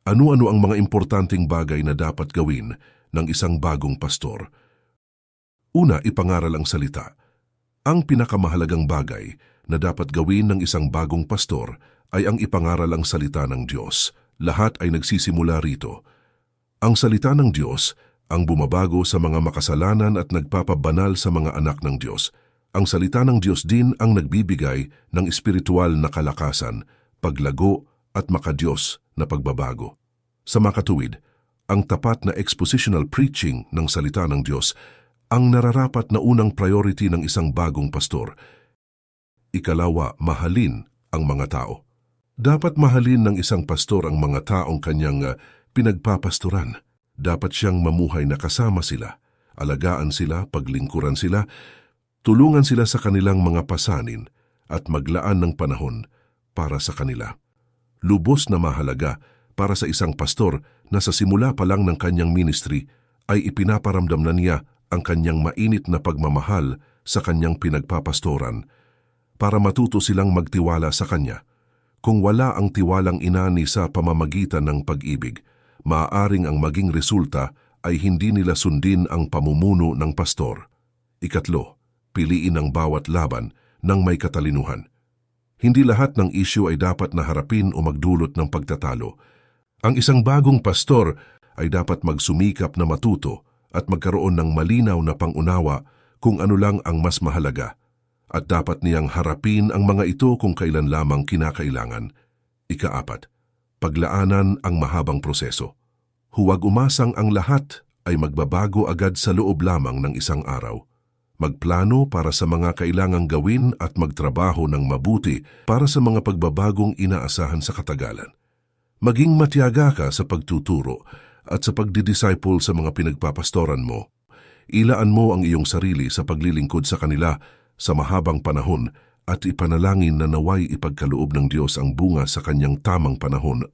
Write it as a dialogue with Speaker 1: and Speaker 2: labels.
Speaker 1: Ano-ano ang mga importanteng bagay na dapat gawin ng isang bagong pastor? Una, ipangaral ang salita. Ang pinakamahalagang bagay na dapat gawin ng isang bagong pastor ay ang ipangaral ang salita ng Diyos. Lahat ay nagsisimula rito. Ang salita ng Diyos ang bumabago sa mga makasalanan at nagpapabanal sa mga anak ng Diyos. Ang salita ng Diyos din ang nagbibigay ng espiritual na kalakasan, paglago at makadiyos na pagbabago. Sa makatuwid, ang tapat na expositional preaching ng salita ng Diyos ang nararapat na unang priority ng isang bagong pastor. Ikalawa, mahalin ang mga tao. Dapat mahalin ng isang pastor ang mga taong kanyang pinagpapastoran. Dapat siyang mamuhay na kasama sila, alagaan sila, paglingkuran sila, tulungan sila sa kanilang mga pasanin at maglaan ng panahon para sa kanila. Lubos na mahalaga para sa isang pastor na sa simula pa lang ng kanyang ministry ay ipinaparamdam na niya ang kanyang mainit na pagmamahal sa kanyang pinagpapastoran para matuto silang magtiwala sa kanya. Kung wala ang tiwalang inani sa pamamagitan ng pag-ibig, maaaring ang maging resulta ay hindi nila sundin ang pamumuno ng pastor. Ikatlo, piliin ang bawat laban ng may katalinuhan. Hindi lahat ng issue ay dapat na harapin o magdulot ng pagtatalo. Ang isang bagong pastor ay dapat magsumikap na matuto at magkaroon ng malinaw na pangunawa kung ano lang ang mas mahalaga. At dapat niyang harapin ang mga ito kung kailan lamang kinakailangan. Ikaapat, paglaanan ang mahabang proseso. Huwag umasang ang lahat ay magbabago agad sa loob lamang ng isang araw. Magplano para sa mga kailangang gawin at magtrabaho ng mabuti para sa mga pagbabagong inaasahan sa katagalan. Maging matiyaga ka sa pagtuturo at sa pagdidisciple sa mga pinagpapastoran mo. Ilaan mo ang iyong sarili sa paglilingkod sa kanila sa mahabang panahon at ipanalangin na naway ipagkaloob ng Diyos ang bunga sa kanyang tamang panahon.